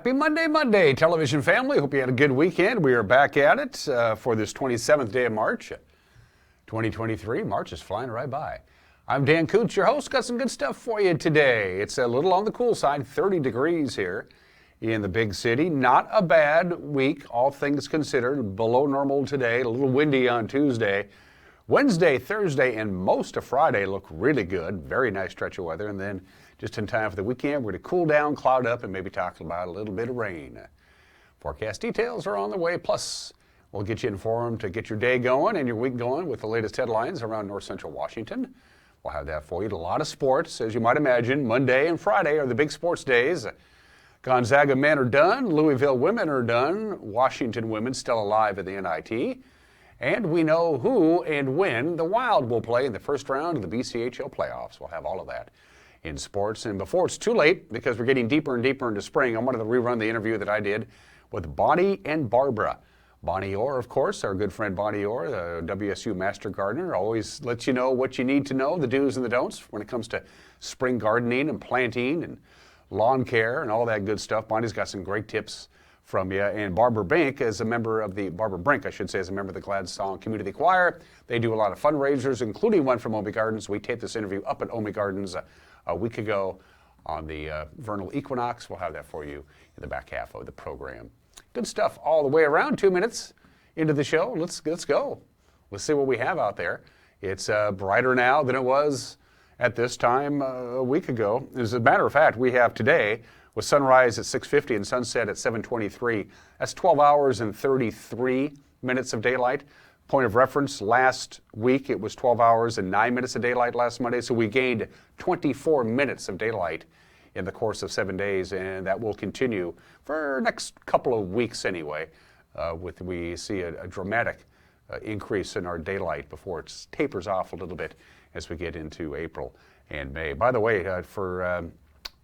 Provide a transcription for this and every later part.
Happy Monday, television family. Hope you had a good weekend. We are back at it for this 27th day of March, 2023. March is flying right by. I'm Dan Kuntz, your host. Got some good stuff for you today. It's a little on the cool side, 30 degrees here in the big city. Not a bad week, all things considered. Below normal today, a little windy on Tuesday. Wednesday, Thursday, and most of Friday look really good. Very nice stretch of weather. And then just in time for the weekend, we're going to cool down, cloud up, and maybe talk about a little bit of rain. Forecast details are on the way. Plus, we'll get you informed to get your day going and your week going with the latest headlines around north central Washington. We'll have that for you. A lot of sports, as you might imagine. Monday and Friday are the big sports days. Gonzaga men are done. Louisville women are done. Washington women still alive at the NIT. And we know who and when the Wild will play in the first round of the BCHL playoffs. We'll have all of that in sports. And before it's too late, because we're getting deeper and deeper into spring, I wanted to rerun the interview that I did with Bonnie and Barbara. Bonnie Orr, of course, our good friend Bonnie Orr, the WSU Master Gardener, always lets you know what you need to know, the do's and the don'ts when it comes to spring gardening and planting and lawn care and all that good stuff. Bonnie's got some great tips from you. And Barbara Brink, as a member of the Glad Song Community Choir. They do a lot of fundraisers, including one from Omi Gardens. We taped this interview up at Omi Gardens a week ago on the vernal equinox. We'll have that for you in the back half of the program. Good stuff all the way around. 2 minutes into the show. Let's go. Let's see what we have out there. It's brighter now than it was at this time a week ago. As a matter of fact, we have today with sunrise at 6:50 and sunset at 7:23. That's 12 hours and 33 minutes of daylight. Point of reference, last week it was 12 hours and 9 minutes of daylight last Monday, so we gained 24 minutes of daylight in the course of 7 days, and that will continue for the next couple of weeks anyway. We see a dramatic increase in our daylight before it tapers off a little bit as we get into April and May. By the way,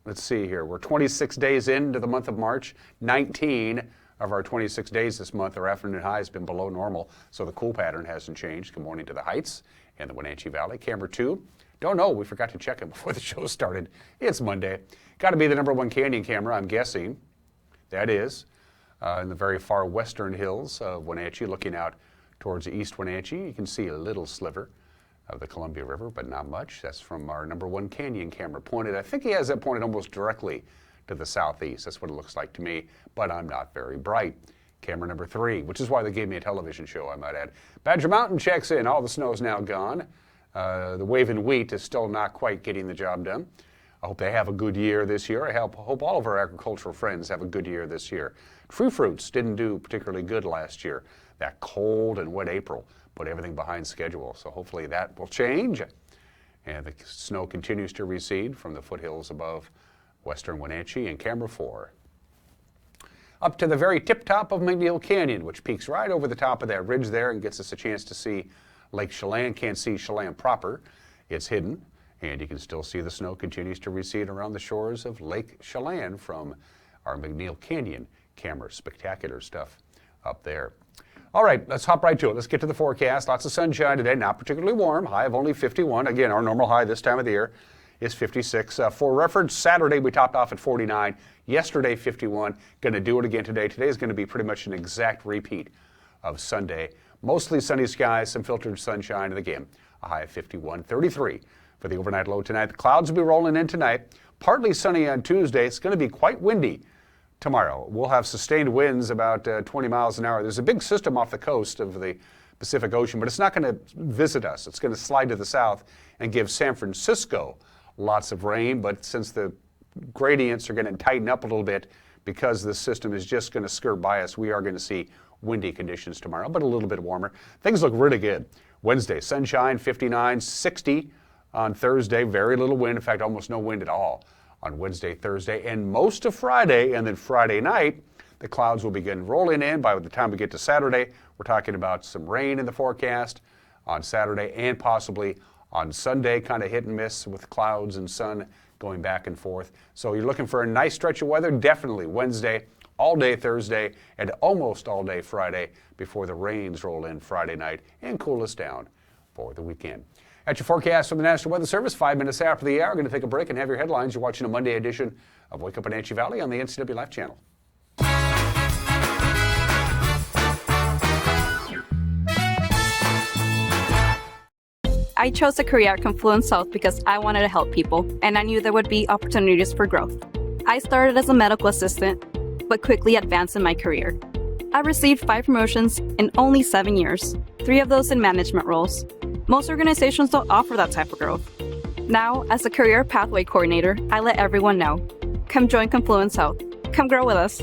let's see here. We're 26 days into the month of March. 19 of our 26 days this month, our afternoon high has been below normal, so the cool pattern hasn't changed. Good morning to the Heights and the Wenatchee Valley. Camera 2. Don't know. We forgot to check it before the show started. It's Monday. Got to be the #1 canyon camera, I'm guessing. That is in the very far western hills of Wenatchee, looking out towards the East Wenatchee. You can see a little sliver of the Columbia River, but not much. That's from our #1 canyon camera pointed. I think he has that pointed almost directly to the southeast. That's what it looks like to me, but I'm not very bright. Camera number 3, which is why they gave me a television show, I might add. Badger Mountain checks in. All the snow is now gone. The waving wheat is still not quite getting the job done. I hope they have a good year this year. I hope all of our agricultural friends have a good year this year. Tree fruits didn't do particularly good last year. That cold and wet April put everything behind schedule, so hopefully that will change. And the snow continues to recede from the foothills above western Wenatchee. And camera 4. Up to the very tip top of McNeil Canyon, which peaks right over the top of that ridge there and gets us a chance to see Lake Chelan. Can't see Chelan proper. It's hidden, and you can still see the snow continues to recede around the shores of Lake Chelan from our McNeil Canyon camera. Spectacular stuff up there. All right, let's hop right to it. Let's get to the forecast. Lots of sunshine today, not particularly warm. High of only 51. Again, our normal high this time of the year is 56. For reference, Saturday we topped off at 49. Yesterday, 51. Going to do it again today. Today is going to be pretty much an exact repeat of Sunday. Mostly sunny skies, some filtered sunshine, and again, a high of 51. 33 for the overnight low tonight. The clouds will be rolling in tonight. Partly sunny on Tuesday. It's going to be quite windy tomorrow. We'll have sustained winds about 20 miles an hour. There's a big system off the coast of the Pacific Ocean, but it's not going to visit us. It's going to slide to the south and give San Francisco lots of rain, but since the gradients are going to tighten up a little bit because this system is just going to skirt by us, we are going to see windy conditions tomorrow, but a little bit warmer. Things look really good. Wednesday, sunshine, 59, 60 on Thursday, very little wind. In fact, almost no wind at all on Wednesday, Thursday, and most of Friday, and then Friday night, the clouds will begin rolling in. By the time we get to Saturday, we're talking about some rain in the forecast on Saturday and possibly on Sunday, kind of hit and miss with clouds and sun going back and forth. So you're looking for a nice stretch of weather, definitely Wednesday, all day Thursday, and almost all day Friday before the rains roll in Friday night and cool us down for the weekend. At your forecast from the National Weather Service, 5 minutes after the hour. We're going to take a break and have your headlines. You're watching a Monday edition of Wake Up Wenatchee Valley on the NCW Life channel. I chose a career at Kuntz South because I wanted to help people, and I knew there would be opportunities for growth. I started as a medical assistant, but quickly advanced in my career. I received 5 promotions in only 7 years, 3 of those in management roles. Most organizations don't offer that type of growth. Now, as a career pathway coordinator, I let everyone know. Come join Kuntz South. Come grow with us.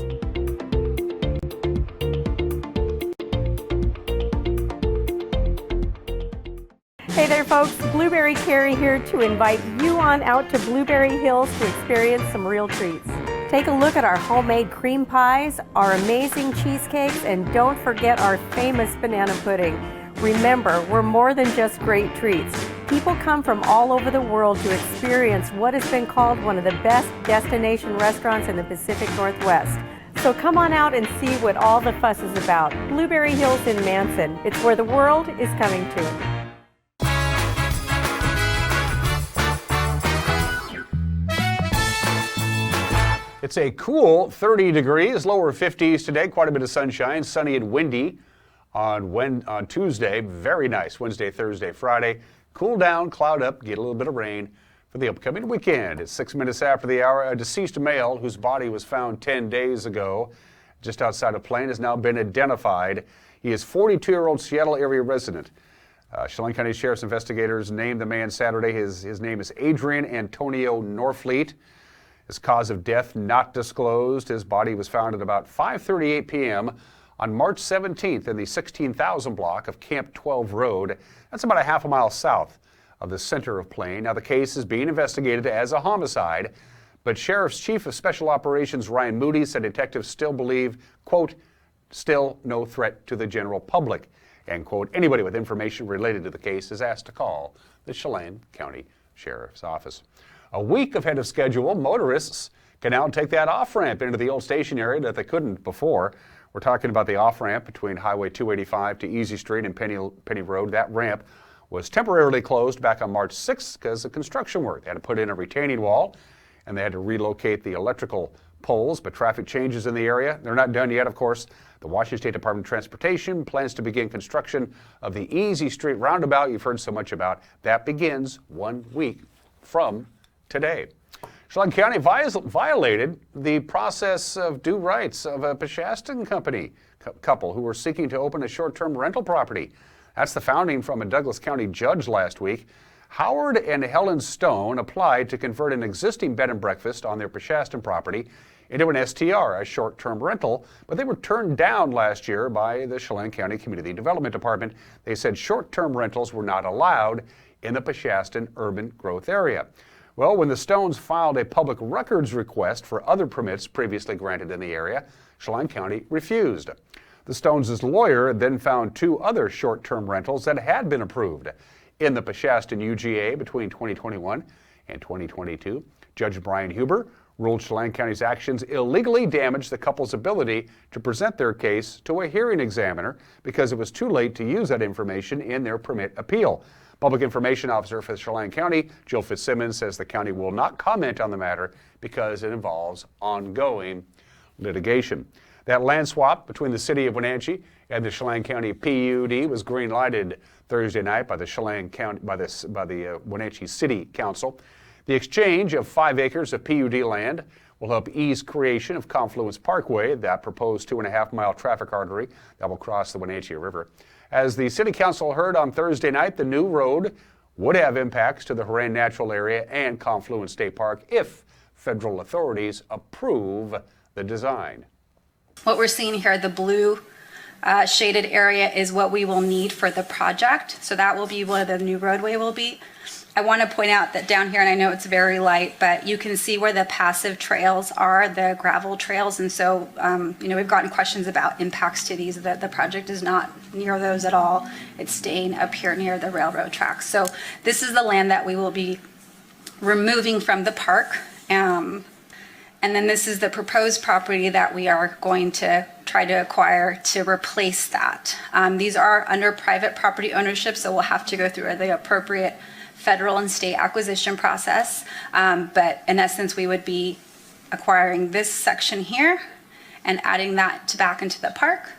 Hey there folks, Blueberry Carrie here to invite you on out to Blueberry Hills to experience some real treats. Take a look at our homemade cream pies, our amazing cheesecakes, and don't forget our famous banana pudding. Remember, we're more than just great treats. People come from all over the world to experience what has been called one of the best destination restaurants in the Pacific Northwest. So come on out and see what all the fuss is about. Blueberry Hills in Manson. It's where the world is coming to. It's a cool 30 degrees, lower 50s today, quite a bit of sunshine, sunny and windy on Tuesday. Very nice. Wednesday, Thursday, Friday. Cool down, cloud up, get a little bit of rain for the upcoming weekend. It's 6 minutes after the hour. A deceased male whose body was found 10 days ago just outside of Plain has now been identified. He is 42-year-old Seattle area resident. Chelan County Sheriff's investigators named the man Saturday. His name is Adrian Antonio Norfleet. His cause of death not disclosed. His body was found at about 5:38 p.m. on March 17th in the 16,000 block of Camp 12 Road. That's about a half a mile south of the center of Plain. Now, the case is being investigated as a homicide, but Sheriff's Chief of Special Operations Ryan Moody said detectives still believe, quote, still no threat to the general public, end quote. Anybody with information related to the case is asked to call the Chelan County Sheriff's Office. A week ahead of schedule, motorists can now take that off-ramp into the old station area that they couldn't before. We're talking about the off-ramp between Highway 285 to Easy Street and Penny Road. That ramp was temporarily closed back on March 6th because of construction work. They had to put in a retaining wall, and they had to relocate the electrical poles, but traffic changes in the area. They're not done yet, of course. The Washington State Department of Transportation plans to begin construction of the Easy Street roundabout you've heard so much about. That begins 1 week from today. Chelan County violated the process of due rights of a Peshastin couple who were seeking to open a short-term rental property. That's the founding from a Douglas County judge last week. Howard and Helen Stone applied to convert an existing bed and breakfast on their Peshastin property into an STR, a short-term rental, but they were turned down last year by the Chelan County Community Development Department. They said short-term rentals were not allowed in the Peshastin urban growth area. Well, when the Stones filed a public records request for other permits previously granted in the area, Chelan County refused. The Stones' lawyer then found 2 other short-term rentals that had been approved in the Peshastin UGA between 2021 and 2022. Judge Brian Huber ruled Chelan County's actions illegally damaged the couple's ability to present their case to a hearing examiner because it was too late to use that information in their permit appeal. Public Information Officer for Chelan County, Jill Fitzsimmons, says the county will not comment on the matter because it involves ongoing litigation. That land swap between the city of Wenatchee and the Chelan County PUD was green-lighted Thursday night by the Wenatchee City Council. The exchange of 5 acres of PUD land will help ease creation of Confluence Parkway, that proposed 2.5-mile traffic artery that will cross the Wenatchee River. As the City Council heard on Thursday night, the new road would have impacts to the Horan Natural Area and Confluence State Park if federal authorities approve the design. What we're seeing here, the blue shaded area, is what we will need for the project. So that will be where the new roadway will be. I want to point out that down here, and I know it's very light, but you can see where the passive trails are, the gravel trails. And so, we've gotten questions about impacts to these. The project is not near those at all. It's staying up here near the railroad tracks. So this is the land that we will be removing from the park. And then this is the proposed property that we are going to try to acquire to replace that. These are under private property ownership, so we'll have to go through the appropriate federal and state acquisition process. But in essence, we would be acquiring this section here and adding that back into the park,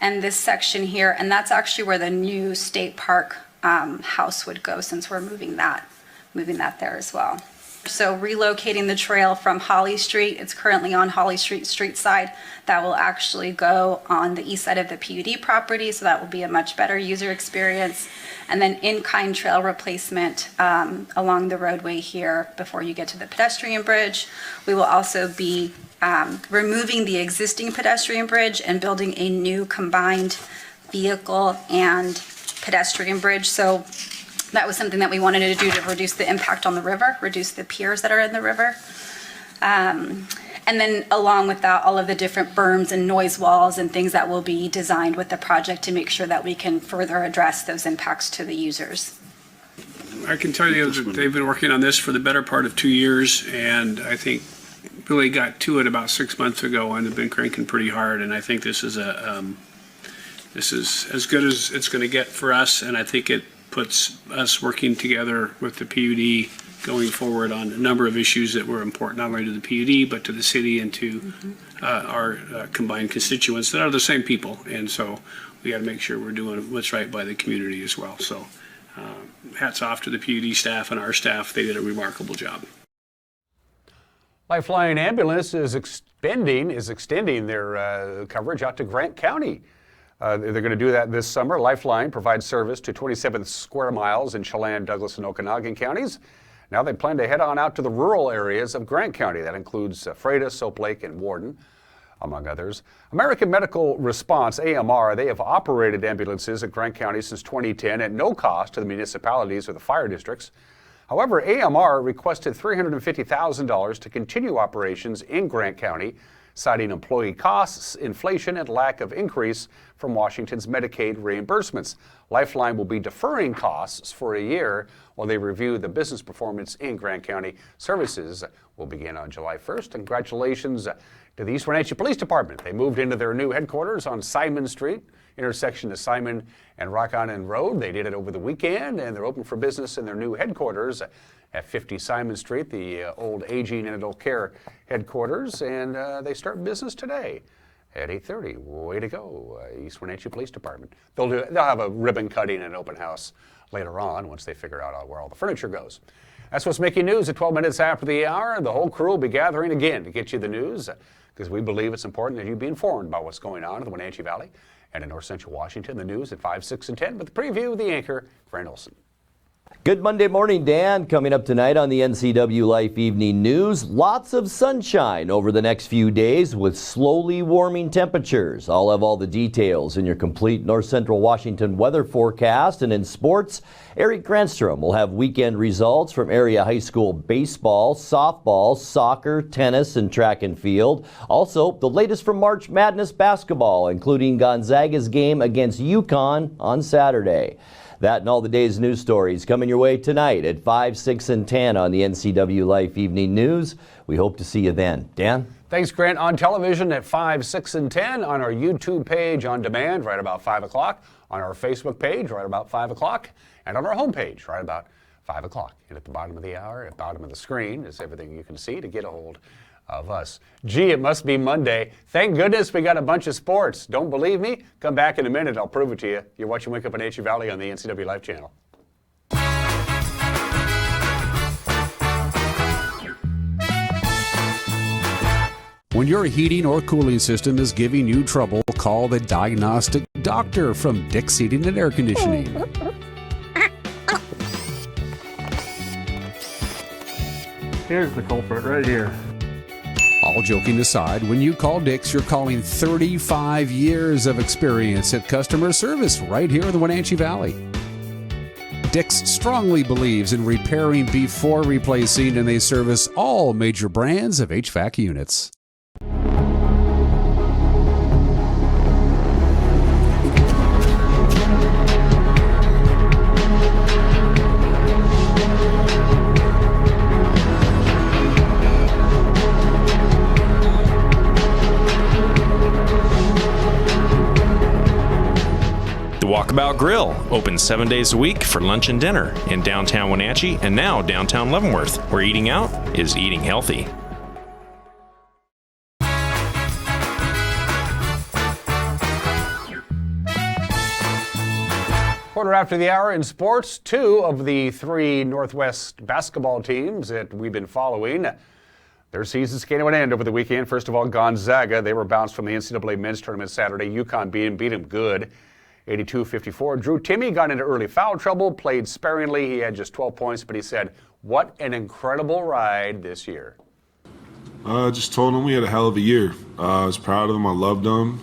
and this section here, and that's actually where the new state park house would go, since we're moving that there as well. So relocating the trail from Holly Street, it's currently on Holly Street side, that will actually go on the east side of the PUD property, so that will be a much better user experience. And then in-kind trail replacement along the roadway here before you get to the pedestrian bridge. We will also be removing the existing pedestrian bridge and building a new combined vehicle and pedestrian bridge. So that was something that we wanted to do to reduce the impact on the river, reduce the piers that are in the river. And then along with that, all of the different berms and noise walls and things that will be designed with the project to make sure that we can further address those impacts to the users. I can tell you that they've been working on this for the better part of 2 years, and I think really got to it about 6 months ago and have been cranking pretty hard. And I think this is this is as good as it's going to get for us, and I think it puts us working together with the PUD going forward on a number of issues that were important not only to the PUD but to the city and to our combined constituents that are the same people. And so we got to make sure we're doing what's right by the community as well. So hats off to the PUD staff and our staff. They did a remarkable job. Lifeline Ambulance is extending their coverage out to Grant County. They're going to do that this summer. Lifeline provides service to 27 square miles in Chelan, Douglas, and Okanagan counties. Now they plan to head on out to the rural areas of Grant County. That includes Freda, Soap Lake, and Warden, among others. American Medical Response, AMR, they have operated ambulances at Grant County since 2010 at no cost to the municipalities or the fire districts. However, AMR requested $350,000 to continue operations in Grant County, citing employee costs, inflation, and lack of increase from Washington's Medicaid reimbursements. Lifeline will be deferring costs for a year while they review the business performance in Grant County. Services will begin on July 1st. Congratulations to the East Wenatchee Police Department. They moved into their new headquarters on Simon Street, intersection of Simon and Rock Island Road. They did it over the weekend, and they're open for business in their new headquarters at 50 Simon Street, the old Aging and Adult Care headquarters, and they start business today at 8:30. Way to go, East Wenatchee Police Department. They'll have a ribbon cutting and open house later on once they figure out where all the furniture goes. That's what's making news at 12 minutes after the hour. The whole crew will be gathering again to get you the news because we believe it's important that you be informed about what's going on in the Wenatchee Valley and in North Central Washington. The news at 5, 6, and 10 with the preview of the anchor, Grant Olson. Good Monday morning, Dan. Coming up tonight on the NCW Life Evening News, lots of sunshine over the next few days with slowly warming temperatures. I'll have all the details in your complete North Central Washington weather forecast. And in sports, Eric Granstrom will have weekend results from area high school baseball, softball, soccer, tennis, and track and field. Also, the latest from March Madness basketball, including Gonzaga's game against UConn on Saturday. That and all the day's news stories coming your way tonight at 5, 6, and 10 on the NCW Life Evening News. We hope to see you then. Dan? Thanks, Grant. On television at 5, 6, and 10, on our YouTube page on demand right about 5 o'clock, on our Facebook page right about 5 o'clock, and on our homepage right about 5 o'clock. And at the bottom of the hour, at the bottom of the screen, is everything you can see to get a hold of us. Gee, it must be Monday. Thank goodness we got a bunch of sports. Don't believe me? Come back in a minute. I'll prove it to you. You're watching Wake Up Wenatchee Valley on the NCW Life channel. When your heating or cooling system is giving you trouble, call the diagnostic doctor from Dick's Heating and Air Conditioning. Here's the culprit right here. All joking aside, when you call Dick's, you're calling 35 years of experience at customer service right here in the Wenatchee Valley. Dick's strongly believes in repairing before replacing, and they service all major brands of HVAC units. Walkabout Grill, open 7 days a week for lunch and dinner in downtown Wenatchee and now downtown Leavenworth, where eating out is eating healthy. Quarter after the hour in sports, 2 of the 3 Northwest basketball teams that we've been following, their seasons came to an end over the weekend. First of all, Gonzaga. They were bounced from the NCAA men's tournament Saturday. UConn beat them good, 82-54. Drew Timme got into early foul trouble, played sparingly. He had just 12 points, but he said, what an incredible ride this year. I just told him we had a hell of a year. I was proud of him. I loved him.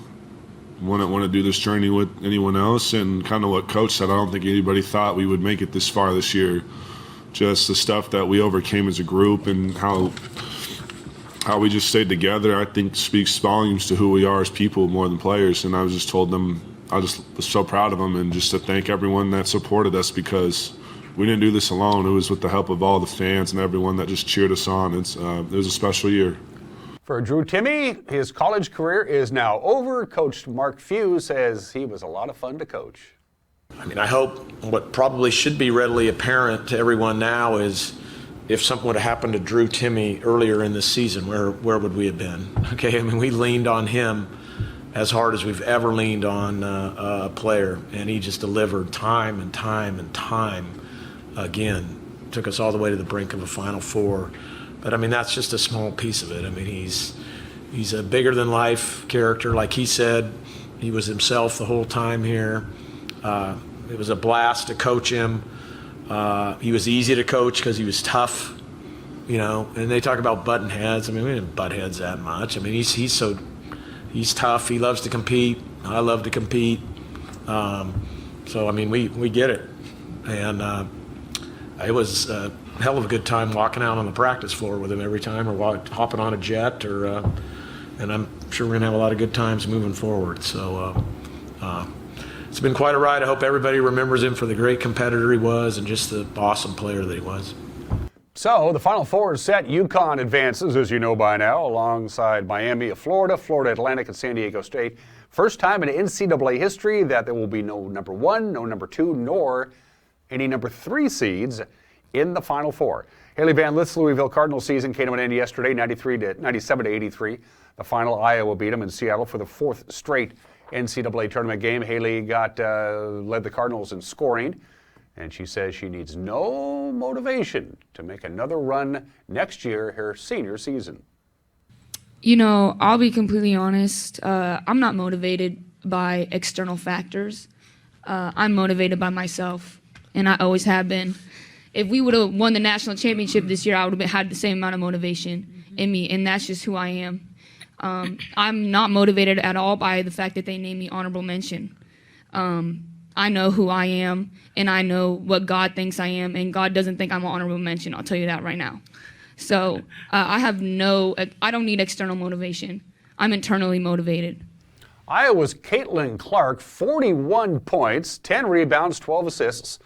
Wouldn't want to do this journey with anyone else, and kind of what Coach said, I don't think anybody thought we would make it this far this year. Just the stuff that we overcame as a group and how we just stayed together, I think speaks volumes to who we are as people more than players. And I just told them I just was so proud of them, and just to thank everyone that supported us, because we didn't do this alone. It was with the help of all the fans and everyone that just cheered us on. It was a special year. For Drew Timme, his college career is now over. Coach Mark Few says he was a lot of fun to coach. I mean, I hope what probably should be readily apparent to everyone now is if something would have happened to Drew Timme earlier in this season, where would we have been? Okay, I mean, we leaned on him as hard as we've ever leaned on a player, and he just delivered time and time and time again. Took us all the way to the brink of a Final Four. But I mean, that's just a small piece of it. I mean, he's a bigger than life character. Like he said, he was himself the whole time here. It was a blast to coach him. He was easy to coach because he was tough, you know. And they talk about button heads. I mean, we didn't butt heads that much. I mean, he's tough. He loves to compete. I love to compete. So I mean, we get it. And it was a hell of a good time walking out on the practice floor with him every time, or hopping on a jet, and I'm sure we're gonna have a lot of good times moving forward. So it's been quite a ride. I hope everybody remembers him for the great competitor he was and just the awesome player that he was. So the Final Four is set. UConn advances, as you know by now, alongside Miami of Florida, Florida Atlantic, and San Diego State. First time in NCAA history that there will be no number 1, no number 2, nor any number 3 seeds in the Final Four. Haley Van Lith's Louisville Cardinals season came to an end yesterday, 97-83. The final, Iowa beat them in Seattle for the 4th straight NCAA tournament game. Haley led the Cardinals in scoring, and she says she needs no motivation to make another run next year, her senior season. You know, I'll be completely honest. I'm not motivated by external factors. I'm motivated by myself, and I always have been. If we would have won the national championship this year, I would have had the same amount of motivation in me, and that's just who I am. I'm not motivated at all by the fact that they named me honorable mention. I know who I am, and I know what God thinks I am, and God doesn't think I'm an honorable mention. I'll tell you that right now. So I don't need external motivation. I'm internally motivated. Iowa's Caitlin Clark, 41 points, 10 rebounds, 12 assists.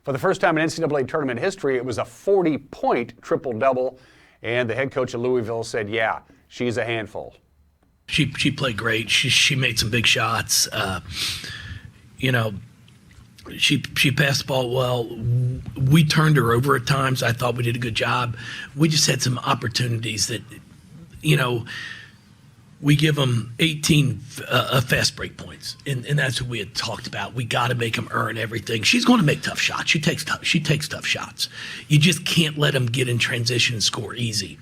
For the first time in NCAA tournament history, it was a 40-point triple-double, and the head coach of Louisville said, yeah, she's a handful. She played great. She made some big shots. You know, she passed the ball well. We turned her over at times. I thought we did a good job. We just had some opportunities that, you know, we give them 18 fast break points, and that's what we had talked about. We got to make them earn everything. She's going to make tough shots. She takes tough shots. You just can't let them get in transition and score easy.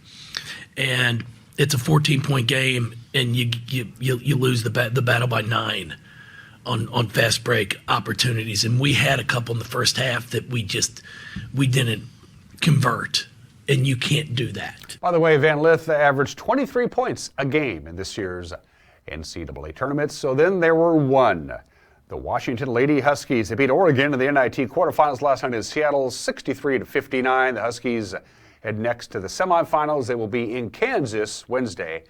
And it's a 14-point game, and you lose the battle by 9 on fast break opportunities. And we had a couple in the first half that we didn't convert. And you can't do that. By the way, Van Lith averaged 23 points a game in this year's NCAA tournament. So then there were one. The Washington Lady Huskies. They beat Oregon in the NIT quarterfinals last night in Seattle, 63-59. The Huskies head next to the semifinals. They will be in Kansas Wednesday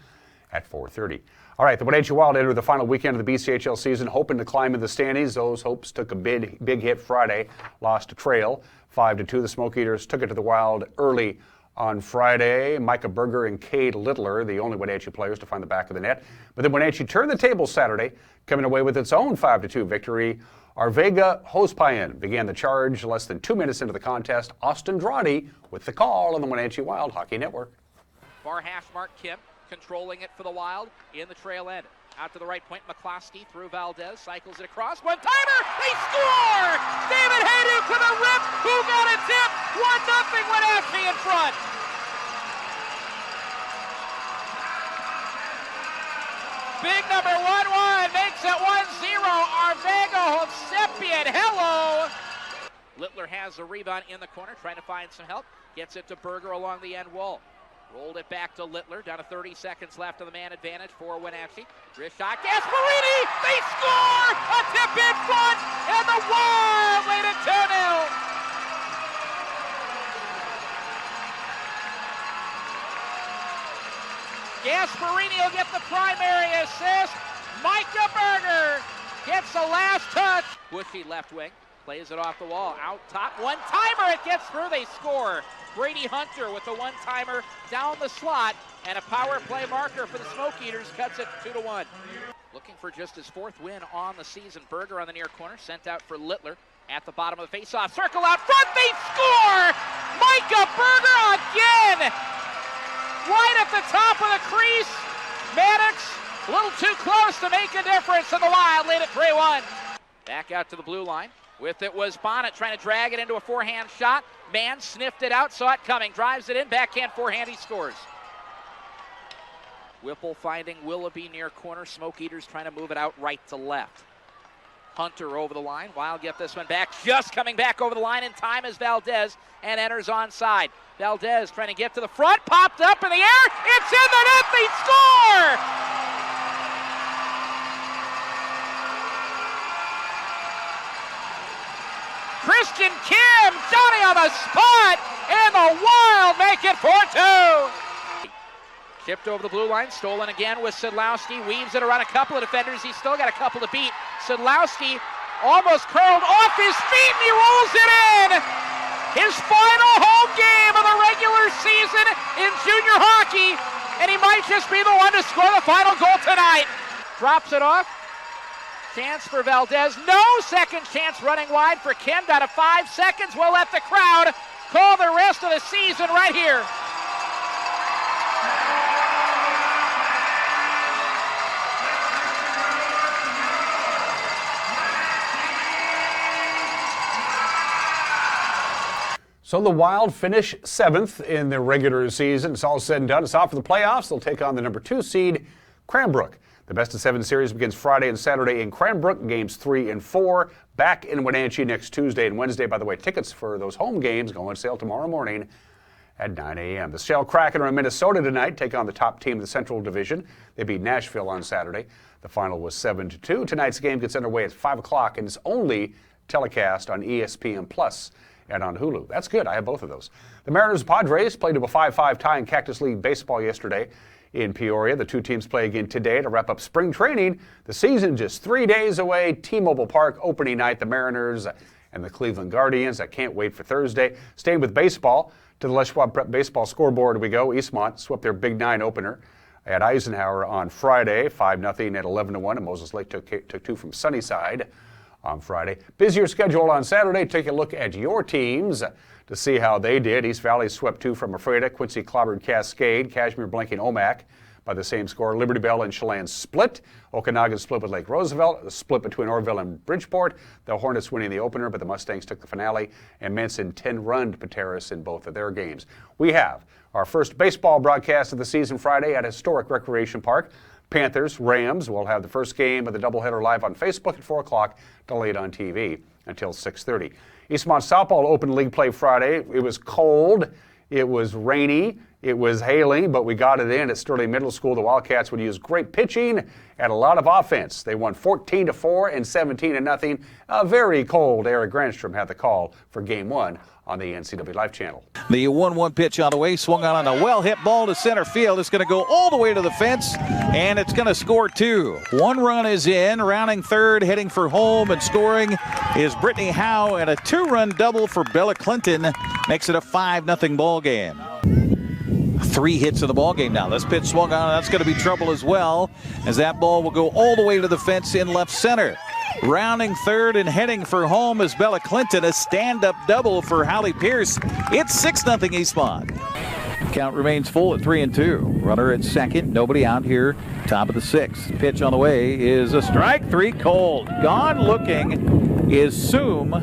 at 4:30. All right, the Wenatchee Wild enter the final weekend of the BCHL season, hoping to climb in the standings. Those hopes took a big hit Friday, lost to Trail 5-2. The Smoke Eaters took it to the Wild early on Friday. Micah Berger and Cade Littler, the only Wenatchee players to find the back of the net. But then Wenatchee turned the table Saturday, coming away with its own 5-2 victory. Arvega Hospayan began the charge less than 2 minutes into the contest. Austin Drawdy with the call on the Wenatchee Wild Hockey Network. Far hash mark Kim controlling it for the Wild in the trail end. Out to the right point, McCloskey through Valdez, cycles it across. One-timer, they score! David Hayduke with a rip. Who got a tip? 1-0 Wenatchee in front. Big number 1-1 makes it 1-0. Arvego Hovsepian, hello! Littler has a rebound in the corner, trying to find some help. Gets it to Berger along the end wall. Rolled it back to Littler, down to 30 seconds left of the man advantage for Wenatchee. Wrist shot, Gasparini, they score! A tip in front, and the Wild lead it 2-0. Gasparini will get the primary assist. Micah Berger gets the last touch. Bushy left wing, plays it off the wall, out top, one-timer, it gets through, they score. Brady Hunter with the one-timer down the slot, and a power play marker for the Smoke Eaters cuts it 2-1. Looking for just his 4th win on the season. Berger on the near corner, sent out for Littler at the bottom of the faceoff. Circle out front, they score! Micah Berger again! Right at the top of the crease. Maddox a little too close to make a difference, and the Wild lead at 3-1. Back out to the blue line. With it was Bonnet trying to drag it into a forehand shot. Mann sniffed it out, saw it coming, drives it in, backhand forehand, he scores. Whipple finding Willoughby near corner. Smoke Eaters trying to move it out right to left. Hunter over the line. Wild get this one back, just coming back over the line in time as Valdez, and enters onside. Valdez trying to get to the front, popped up in the air, it's in the net, they score! Christian Kim, Johnny on the spot, and the Wild make it 4-2. Chipped over the blue line, stolen again with Sidlowski, weaves it around a couple of defenders, he's still got a couple to beat. Sidlowski almost curled off his feet and he rolls it in! His final home game of the regular season in junior hockey, and he might just be the one to score the final goal tonight. Drops it off. Chance for Valdez, no second chance running wide for Kim, down to 5 seconds. We'll let the crowd call the rest of the season right here. So the Wild finish 7th in the regular season. It's all said and done. It's off for the playoffs. They'll take on the number 2 seed, Cranbrook. The best of 7 series begins Friday and Saturday in Cranbrook, games 3 and 4. Back in Wenatchee next Tuesday and Wednesday. By the way, tickets for those home games go on sale tomorrow morning at 9 a.m. The Shell Kraken are in Minnesota tonight, take on the top team of the Central Division. They beat Nashville on Saturday. The final was 7-2. Tonight's game gets underway at 5 o'clock and is only telecast on ESPN Plus and on Hulu. That's good. I have both of those. The Mariners and Padres played to a 5-5 tie in Cactus League baseball yesterday in Peoria. The two teams play again today to wrap up spring training. The season just 3 days away. T-Mobile Park opening night. The Mariners and the Cleveland Guardians. I can't wait for Thursday. Staying with baseball, to the Les Schwab Prep Baseball scoreboard we go. Eastmont swept their Big 9 opener at Eisenhower on Friday, 5-0 at 11-1. And Moses Lake took 2 from Sunnyside on Friday. Busier schedule on Saturday. Take a look at your teams to see how they did. East Valley swept 2 from Ephrata. Quincy clobbered Cascade. Kashmir blanking Omak by the same score. Liberty Bell and Chelan split. Okanagan split with Lake Roosevelt. A split between Orville and Bridgeport. The Hornets winning the opener, but the Mustangs took the finale. And Manson 10-run Pateros in both of their games. We have our first baseball broadcast of the season Friday at Historic Recreation Park. Panthers, Rams. We'll have the first game of the doubleheader live on Facebook at 4 o'clock, delayed on TV until 6:30. Eastmont Softball Open League play Friday. It was cold, it was rainy, it was hailing, but we got it in at Sterling Middle School. The Wildcats would use great pitching and a lot of offense. They won 14-4 and 17-0. A very cold Eric Granstrom had the call for Game 1 on the NCW Life Channel. The 1-1 pitch on the way, swung on a well-hit ball to center field. It's going to go all the way to the fence, and it's going to score 2. 1 run is in. Rounding third, heading for home and scoring is Brittany Howe, and a 2-run double for Bella Clinton makes it a 5-0 ball game. 3 hits in the ball game now. This pitch swung on, that's going to be trouble as well, as that ball will go all the way to the fence in left center. Rounding third and heading for home is Bella Clinton. A stand-up double for Hallie Pierce. It's 6-0 Eastmont. Count remains full at 3-2. Runner at second, nobody out here. Top of the sixth. Pitch on the way is a strike. 3 cold. Gone looking is Soom.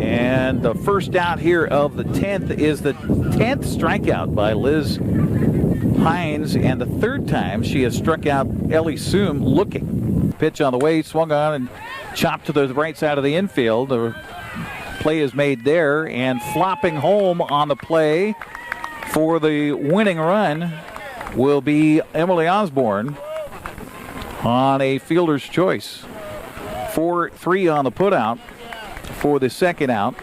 And the first out here of the 10th is the 10th strikeout by Liz Hines, and the third time she has struck out Ellie Soom looking. Pitch on the way, swung on and chopped to the right side of the infield. The play is made there, and flopping home on the play for the winning run will be Emily Osborne on a fielder's choice. 4-3 on the putout for the second out,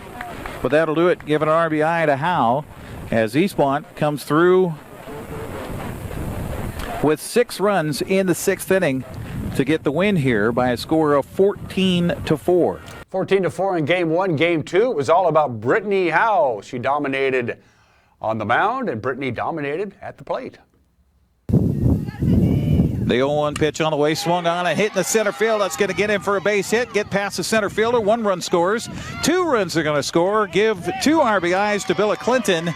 but that'll do it, giving an RBI to Howe as Eastmont comes through with 6 runs in the 6th inning to get the win here by a score of 14-4. 14-4 in game 1. Game 2, it was all about Brittany Howe. She dominated on the mound, and Brittany dominated at the plate. The 0-1 pitch on the way, swung on and hit in the center field. That's going to get in for a base hit, get past the center fielder. 1 run scores. 2 runs are going to score, give 2 RBIs to Billa Clinton,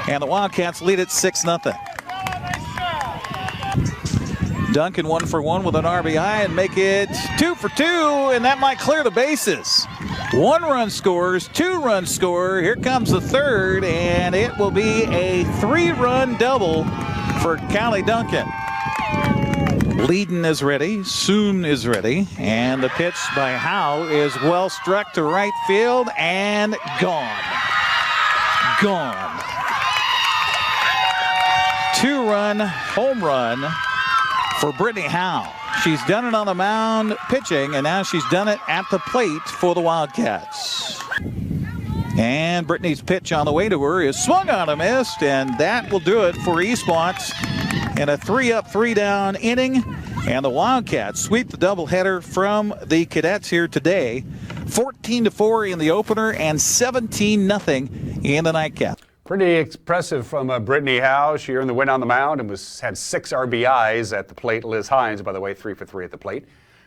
and the Wildcats lead it 6-0. Duncan 1 for 1 with an RBI and make it 2 for 2, and that might clear the bases. 1 run scores, 2 runs score. Here comes the third, and it will be a 3-run double for Callie Duncan. Leadon is ready, Soon is ready, and the pitch by Howe is well struck to right field and gone. Gone. 2-run home run for Brittany Howe. She's done it on the mound pitching, and now she's done it at the plate for the Wildcats. And Brittany's pitch on the way to her is swung on and missed, and that will do it for Eastmont in a 3-up, 3-down inning. And the Wildcats sweep the doubleheader from the Cadets here today. 14-4 in the opener and 17-0 in the nightcap. Pretty impressive from Brittany Howe. She earned the win on the mound and had 6 RBIs at the plate. Liz Hines, by the way, 3 for 3 at the plate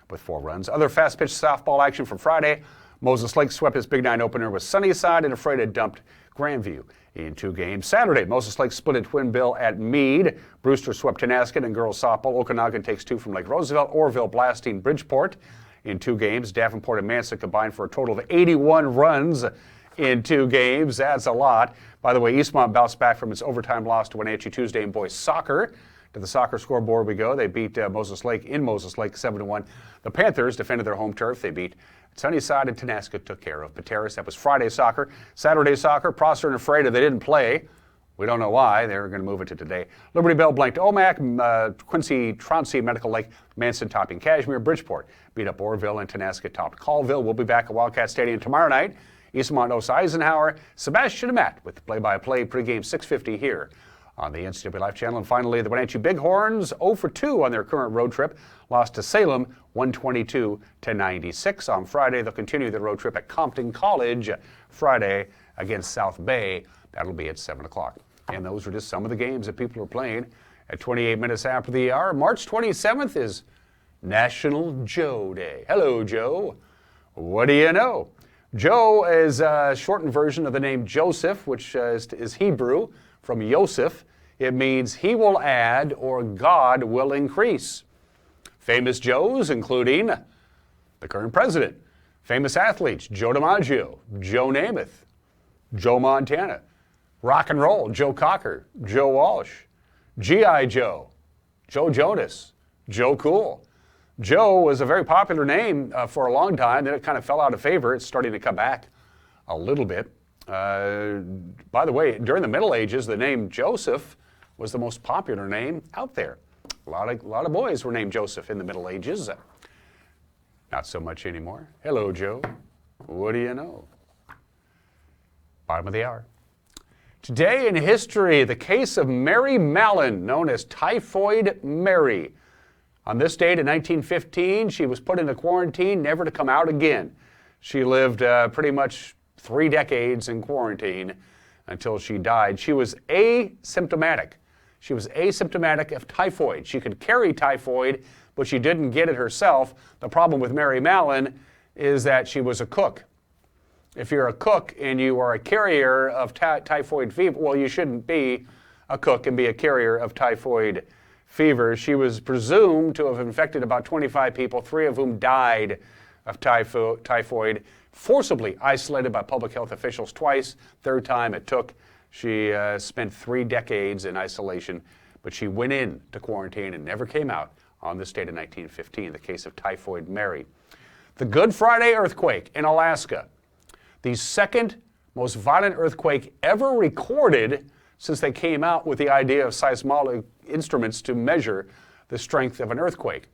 with 4 runs. Other fast-pitch softball action from Friday. Moses Lake swept its Big 9 opener with Sunnyside, and Ephrata dumped Grandview in 2 games. Saturday, Moses Lake split at Twin Bill at Meade. Brewster swept Tenasket in girls softball. Okanagan takes 2 from Lake Roosevelt. Orville blasting Bridgeport in 2 games. Davenport and Manson combined for a total of 81 runs in 2 games. That's a lot. By the way, Eastmont bounced back from its overtime loss to Wenatchee Tuesday in boys soccer. To the soccer scoreboard we go. They beat Moses Lake in Moses Lake 7-1. The Panthers defended their home turf. They beat Sunnyside, and Tenasket took care of Pateros. That was Friday soccer. Saturday soccer, Prosser and Ephrata, they didn't play. We don't know why. They're going to move it to today. Liberty Bell blanked Omak, Quincy, Troncy, Medical Lake, Manson topping Cashmere, Bridgeport beat up Orville, and Tenasket topped Colville. We'll be back at Wildcat Stadium tomorrow night. Eastmont hosts Eisenhower. Sebastian Amat with the play-by-play pregame 6:50 here on the NCAA Life Channel. And finally, the Wenatchee Bighorns 0 for 2 on their current road trip. Lost to Salem 122-96. On Friday, they'll continue their road trip at Compton College Friday against South Bay. That'll be at 7 o'clock. And those are just some of the games that people are playing at 28 minutes after the hour. March 27th is National Joe Day. Hello, Joe. What do you know? Joe is a shortened version of the name Joseph, which is Hebrew from Yosef. It means he will add or God will increase. Famous Joes, including the current president. Famous athletes, Joe DiMaggio, Joe Namath, Joe Montana. Rock and roll, Joe Cocker, Joe Walsh. G.I. Joe, Joe Jonas, Joe Cool. Joe was a very popular name for a long time. Then it kind of fell out of favor. It's starting to come back a little bit. By the way, during the Middle Ages, the name Joseph was the most popular name out there. A lot of boys were named Joseph in the Middle Ages. Not so much anymore. Hello, Joe. What do you know? Bottom of the hour. Today in history, the case of Mary Mallon, known as Typhoid Mary. On this date in 1915, she was put into quarantine, never to come out again. She lived pretty much 3 decades in quarantine until she died. She was asymptomatic. She was asymptomatic of typhoid. She could carry typhoid, but she didn't get it herself. The problem with Mary Mallon is that she was a cook. If you're a cook and you are a carrier of typhoid fever, well, you shouldn't be a cook and be a carrier of typhoid fever. She was presumed to have infected about 25 people, 3 of whom died of typhoid, forcibly isolated by public health officials twice. Third time it took. She spent 3 decades in isolation, but she went into quarantine and never came out on this date in 1915, the case of Typhoid Mary. The Good Friday earthquake in Alaska, the second most violent earthquake ever recorded since they came out with the idea of seismologic instruments to measure the strength of an earthquake.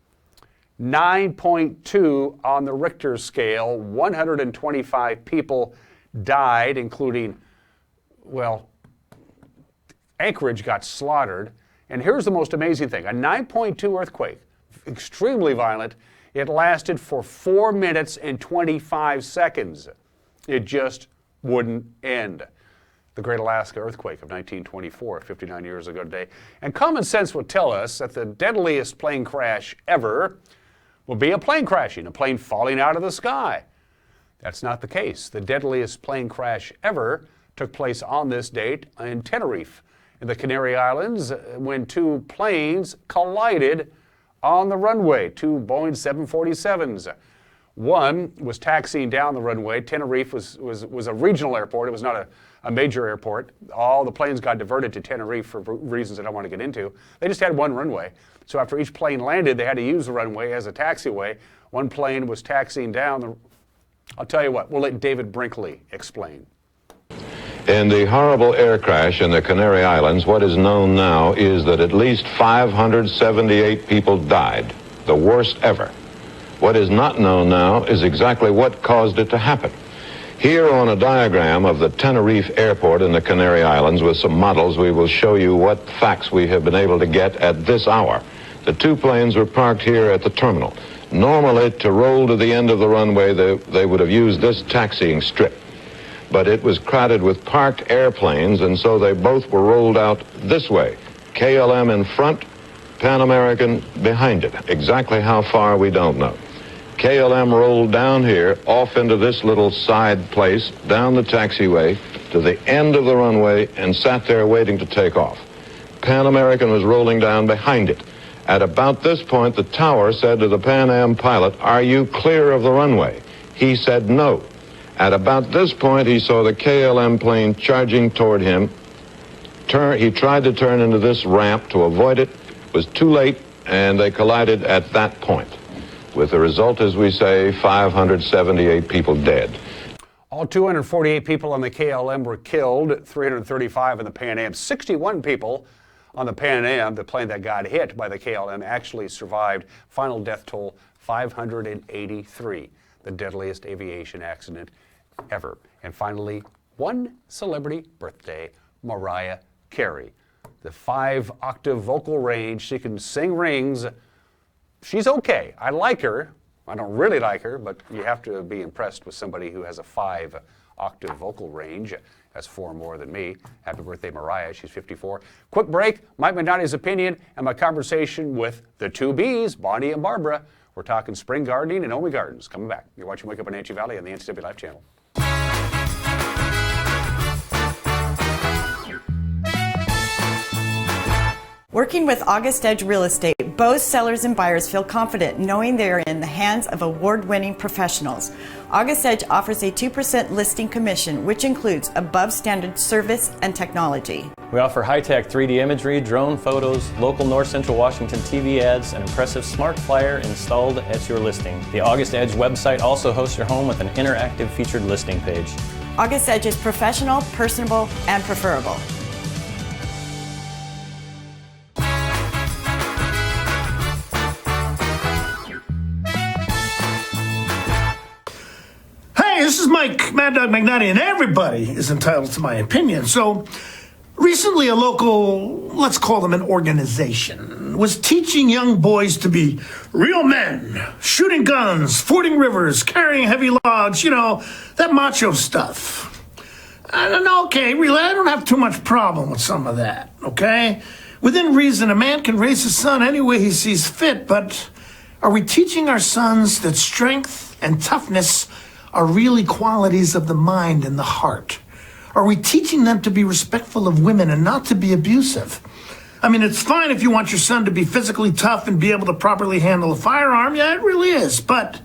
9.2 on the Richter scale, 125 people died, including, well, Anchorage got slaughtered. And here's the most amazing thing. A 9.2 earthquake, extremely violent. It lasted for 4 minutes and 25 seconds. It just wouldn't end. The Great Alaska Earthquake of 1924, 59 years ago today. And common sense would tell us that the deadliest plane crash ever will be a plane crashing, a plane falling out of the sky. That's not the case. The deadliest plane crash ever took place on this date in Tenerife, in the Canary Islands, when 2 planes collided on the runway, 2 Boeing 747s. One was taxiing down the runway. Tenerife was a regional airport. It was not a major airport. All the planes got diverted to Tenerife for reasons I don't want to get into. They just had one runway. So after each plane landed, they had to use the runway as a taxiway. One plane was taxiing down. I'll tell you what, we'll let David Brinkley explain. In the horrible air crash in the Canary Islands, what is known now is that at least 578 people died, the worst ever. What is not known now is exactly what caused it to happen. Here on a diagram of the Tenerife airport in the Canary Islands with some models, we will show you what facts we have been able to get at this hour. The 2 planes were parked here at the terminal. Normally, to roll to the end of the runway, they would have used this taxiing strip. But it was crowded with parked airplanes, and so they both were rolled out this way. KLM in front, Pan American behind it. Exactly how far, we don't know. KLM rolled down here, off into this little side place, down the taxiway, to the end of the runway, and sat there waiting to take off. Pan American was rolling down behind it. At about this point, the tower said to the Pan Am pilot, "Are you clear of the runway?" He said no. At about this point, he saw the KLM plane charging toward him. He tried to turn into this ramp to avoid it. It was too late, and they collided at that point. With the result, as we say, 578 people dead. All 248 people on the KLM were killed, 335 in the Pan Am. 61 people on the Pan Am, the plane that got hit by the KLM, actually survived. Final death toll, 583, the deadliest aviation accident ever. And finally, one celebrity birthday, Mariah Carey. The 5-octave vocal range, she can sing rings. She's okay. I like her. I don't really like her, but you have to be impressed with somebody who has a 5-octave vocal range. That's 4 more than me. Happy birthday, Mariah. She's 54. Quick break. Mike Magnotti's opinion and my conversation with the 2 Bs, Bonnie and Barbara. We're talking spring gardening and Omi Gardens. Coming back. You're watching Wake Up in Wenatchee Valley on the NCW Life channel. Working with August Edge Real Estate, both sellers and buyers feel confident knowing they are in the hands of award-winning professionals. August Edge offers a 2% listing commission, which includes above-standard service and technology. We offer high-tech 3D imagery, drone photos, local North Central Washington TV ads, and impressive smart flyer installed at your listing. The August Edge website also hosts your home with an interactive featured listing page. August Edge is professional, personable, and preferable. This is Mike Mad Dog Magnotti, and everybody is entitled to my opinion. So, recently a local, let's call them an organization, was teaching young boys to be real men, shooting guns, fording rivers, carrying heavy logs, that macho stuff. Okay, really, I don't have too much problem with some of that, okay? Within reason, a man can raise his son any way he sees fit, but are we teaching our sons that strength and toughness are really qualities of the mind and the heart? Are we teaching them to be respectful of women and not to be abusive? I mean, it's fine if you want your son to be physically tough and be able to properly handle a firearm. Yeah, it really is. But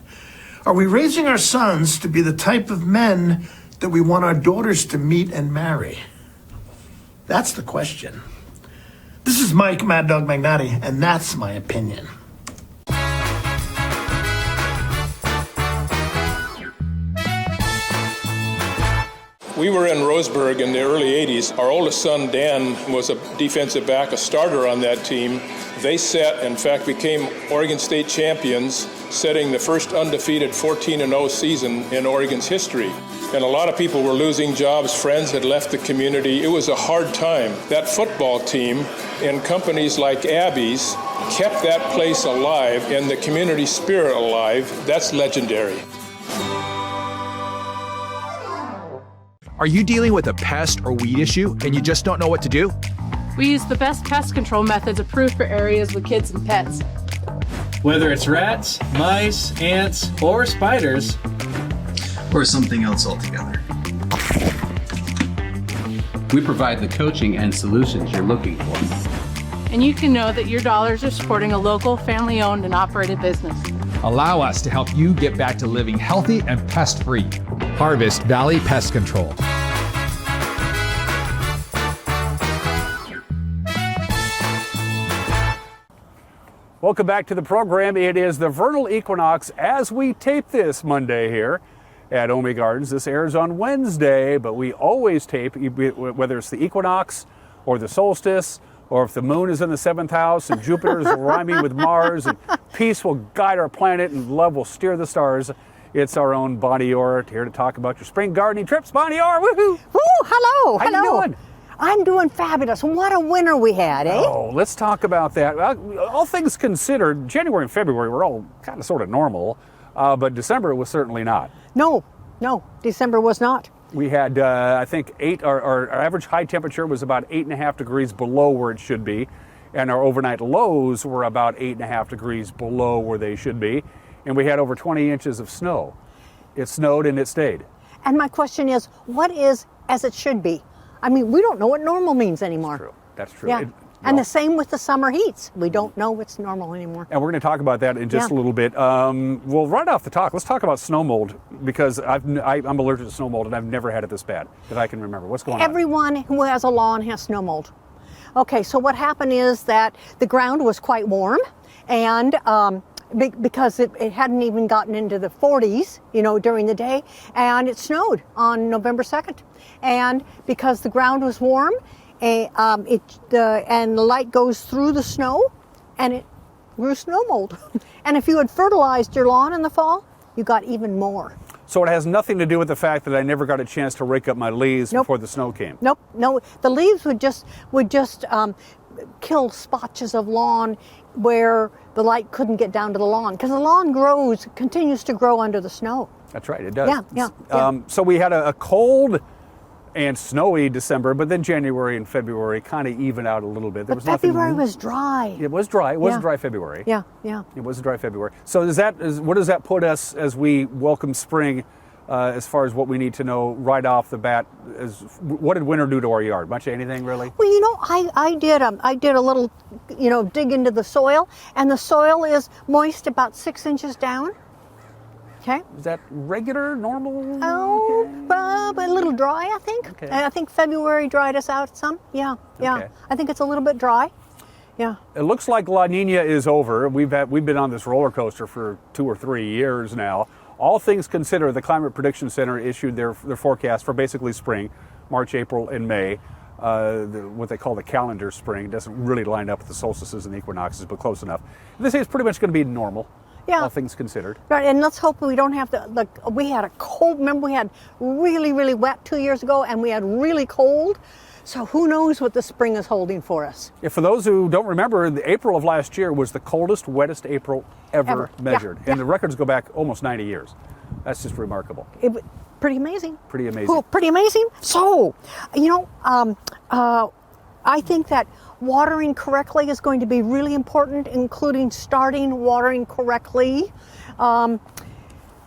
are we raising our sons to be the type of men that we want our daughters to meet and marry? That's the question. This is Mike Mad Dog Magnati, and that's my opinion. We were in Roseburg in the early 80s. Our oldest son, Dan, was a defensive back, a starter on that team. They in fact, became Oregon State champions, setting the first undefeated 14-0 season in Oregon's history. And a lot of people were losing jobs. Friends had left the community. It was a hard time. That football team and companies like Abby's kept that place alive and the community spirit alive. That's legendary. Are you dealing with a pest or weed issue and you just don't know what to do? We use the best pest control methods approved for areas with kids and pets. Whether it's rats, mice, ants, or spiders, or something else altogether. We provide the coaching and solutions you're looking for. And you can know that your dollars are supporting a local, family-owned and operated business. Allow us to help you get back to living healthy and pest-free. Harvest Valley Pest Control. Welcome back to the program. It is the vernal equinox as we tape this Monday here at Omi Gardens. This airs on Wednesday, but we always tape, whether it's the equinox or the solstice, or if the moon is in the 7th house and Jupiter is rhyming with Mars and peace will guide our planet and love will steer the stars. It's our own Bonnie Orr here to talk about your spring gardening trips. Bonnie Orr, woohoo! Woo, hello, How you doing? I'm doing fabulous. What a winter we had, eh? Oh, let's talk about that. All things considered, January and February were all kind of sort of normal, but December was certainly not. No, December was not. We had, I think, our average high temperature was about 8.5 degrees below where it should be, and our overnight lows were about 8.5 degrees below where they should be, and we had over 20 inches of snow. It snowed and it stayed. And my question is, what is as it should be? I mean, we don't know what normal means anymore. That's true. Yeah. And the same with the summer heats. We don't know what's normal anymore. And we're going to talk about that in just a little bit. Well, right off the top, let's talk about snow mold, because I'm allergic to snow mold and I've never had it this bad that I can remember. What's going on? Everyone who has a lawn has snow mold. Okay, so what happened is that the ground was quite warm, and because it hadn't even gotten into the 40s, during the day, and it snowed on November 2nd. And because the ground was warm, and the light goes through the snow, and it grew snow mold. And if you had fertilized your lawn in the fall, you got even more. So it has nothing to do with the fact that I never got a chance to rake up my leaves before the snow came. Nope. No, the leaves would just kill spotches of lawn where the light couldn't get down to the lawn, because the lawn continues to grow under the snow. That's right, it does. Yeah. So we had a cold and snowy December, but then January and February kind of even out a little bit. But February was dry. It was dry. It was a dry February. Yeah. It was a dry February. So what does that put us as we welcome spring, as far as what we need to know right off the bat? What did winter do to our yard? Much of anything, really? Well, I did a little, dig into the soil, and the soil is moist about 6 inches down. Okay. Is that regular, normal? Oh, a little dry, I think. Okay. I think February dried us out some. Yeah. Okay. I think it's a little bit dry. Yeah. It looks like La Nina is over. We've been on this roller coaster for 2 or 3 years now. All things considered, the Climate Prediction Center issued their forecast for basically spring, March, April, and May. What they call the calendar spring. It doesn't really line up with the solstices and the equinoxes, but close enough. This is pretty much going to be normal. Yeah. All things considered. Right, and let's hope we don't have to, we had a cold, remember we had really, really wet 2 years ago, and we had really cold. So who knows what the spring is holding for us. Yeah, for those who don't remember, the April of last year was the coldest, wettest April ever measured. Yeah. And the records go back almost 90 years. That's just remarkable. Pretty amazing. Pretty amazing. Cool, pretty amazing. So, I think that watering correctly is going to be really important, including starting watering correctly.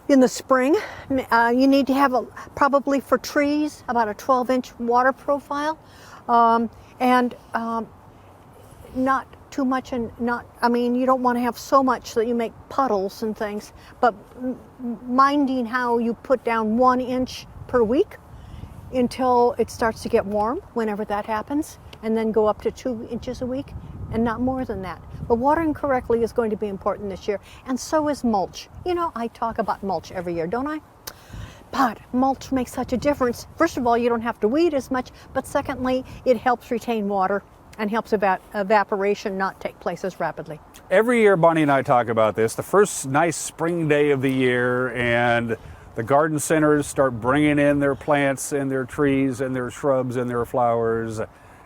In the spring, you need to have probably for trees about a 12-inch water profile, and not too much, and you don't want to have so much that you make puddles and things, but minding how you put down 1 inch per week until it starts to get warm, whenever that happens, and then go up to 2 inches a week, and not more than that. But watering correctly is going to be important this year, and so is mulch. I talk about mulch every year, don't I? But mulch makes such a difference. First of all, you don't have to weed as much, but secondly, it helps retain water and helps evaporation not take place as rapidly. Every year, Bonnie and I talk about this, the first nice spring day of the year, and the garden centers start bringing in their plants and their trees and their shrubs and their flowers,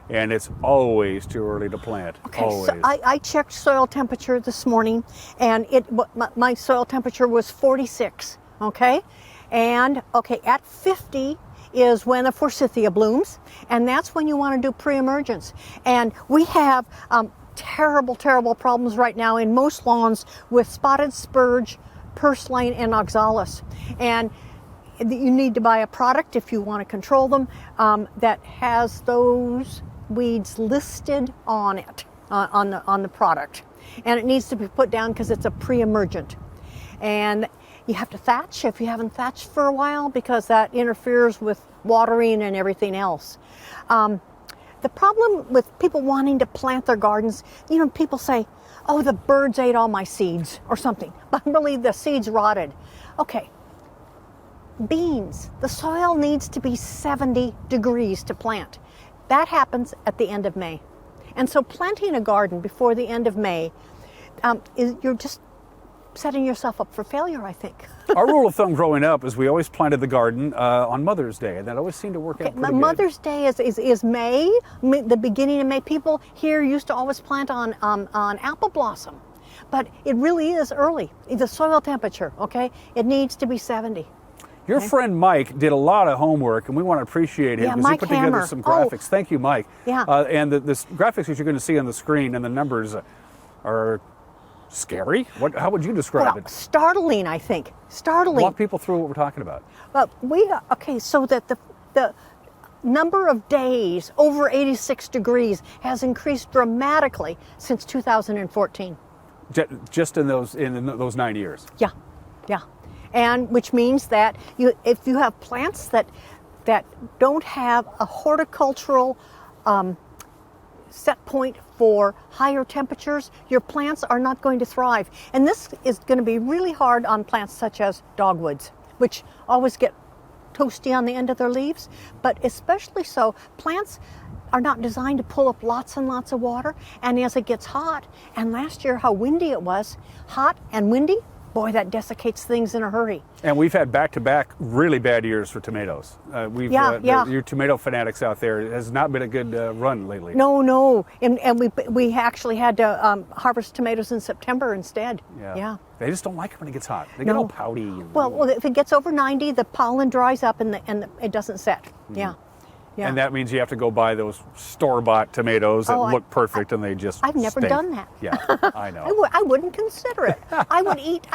and it's always too early to plant. Okay, always. so I checked soil temperature this morning, and my soil temperature was 46, okay? And, at 50 is when the forsythia blooms, and that's when you want to do pre-emergence. And we have terrible, terrible problems right now in most lawns with spotted spurge, purslane, and oxalis. And you need to buy a product if you want to control them that has those weeds listed on it, on the product. And it needs to be put down because it's a pre-emergent. And you have to thatch if you haven't thatched for a while, because that interferes with watering and everything else. The problem with people wanting to plant their gardens, people say, oh, the birds ate all my seeds or something, but really the seeds rotted. Okay, beans, the soil needs to be 70 degrees to plant. That happens at the end of May. And so planting a garden before the end of May, you're just setting yourself up for failure, I think. Our rule of thumb growing up is we always planted the garden on Mother's Day, and that always seemed to work out pretty good. Mother's Day is May, the beginning of May. People here used to always plant on apple blossom, but it really is early. The soil temperature, it needs to be 70. Your friend Mike did a lot of homework, and we want to appreciate him because he put together some graphics. Thank you, Mike. Yeah. And the graphics that you're going to see on the screen and the numbers are scary. How would you describe it? Startling, I think. Startling. Walk people through what we're talking about. Well, so that the number of days over 86 degrees has increased dramatically since 2014. Just in those 9 years. Yeah. And which means that if you have plants that don't have a horticultural set point for higher temperatures, your plants are not going to thrive. And this is going to be really hard on plants such as dogwoods, which always get toasty on the end of their leaves, but especially so, plants are not designed to pull up lots and lots of water. And as it gets hot, and last year how windy it was, hot and windy, boy, that desiccates things in a hurry. And we've had back-to-back really bad years for tomatoes. Your tomato fanatics out there, it has not been a good run lately. No, and we actually had to harvest tomatoes in September instead. Yeah. They just don't like it when it gets hot. They get all pouty. Well, if it gets over 90, the pollen dries up and it doesn't set. Mm-hmm. Yeah. And that means you have to go buy those store-bought tomatoes that look perfect, and they just I've never done that. Yeah, I know. I wouldn't consider it. I would eat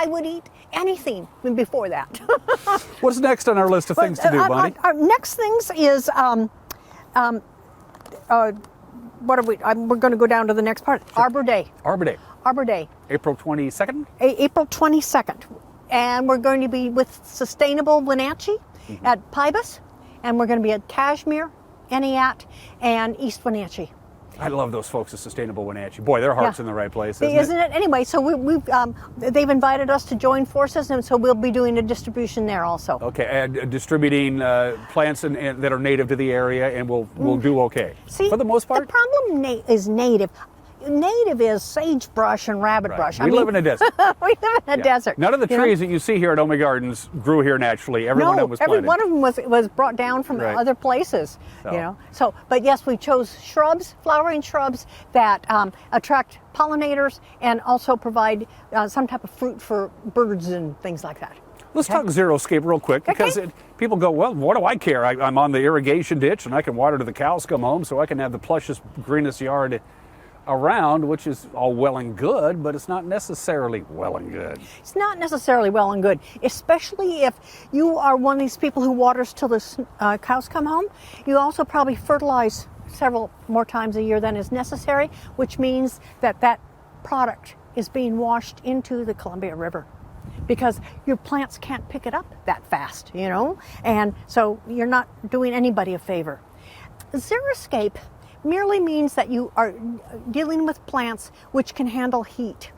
anything before that. What's next on our list of things to do, Bonnie? Our next things is what are we? We're going to go down to the next part. Sure. Arbor Day. April 22nd. April 22nd, and we're going to be with Sustainable Wenatchee at Pybus. And we're going to be at Kashmir, Eniat, and East Wenatchee. I love those folks at Sustainable Wenatchee. Boy, their heart's in the right place, isn't it? Anyway, so they've invited us to join forces, and so we'll be doing a distribution there also. Okay, and distributing plants that are native to the area, and we'll do okay. See, for the most part? The problem is native. Native is sagebrush and rabbit brush. We live in a desert. We live in a desert. None of the trees that you see here at Ome Gardens grew here naturally. Every one of them was planted. Every one of them was brought down from other places. So, but yes, we chose shrubs, flowering shrubs that attract pollinators and also provide some type of fruit for birds and things like that. Let's talk xeriscape real quick, because people go, well, what do I care? I'm on the irrigation ditch and I can water till the cows come home, so I can have the plushest, greenest yard. around, which is all well and good, but it's not necessarily well and good. It's not necessarily well and good, especially if you are one of these people who waters till the cows come home. You also probably fertilize several more times a year than is necessary, which means that that product is being washed into the Columbia River because your plants can't pick it up that fast, you know, and so you're not doing anybody a favor. Xeriscape merely means that you are dealing with plants which can handle heat.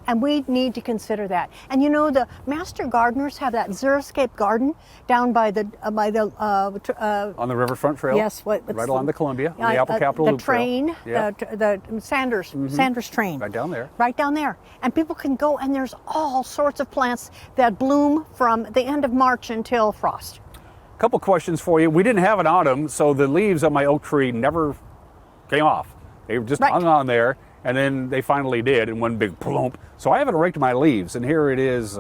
And we need to consider that. And you know, the master gardeners have that Xeriscape garden down by the on the riverfront trail. Yes, right along the Columbia, the Apple Capital Loop train, Trail. the Sanders Sanders train. Right down there. Right down there. And people can go, and there's all sorts of plants that bloom from the end of March until frost. A couple questions for you. We didn't have an autumn, so the leaves on my oak tree never came off. They just hung on there, and then they finally did in one big plump. So I haven't raked my leaves, and here it is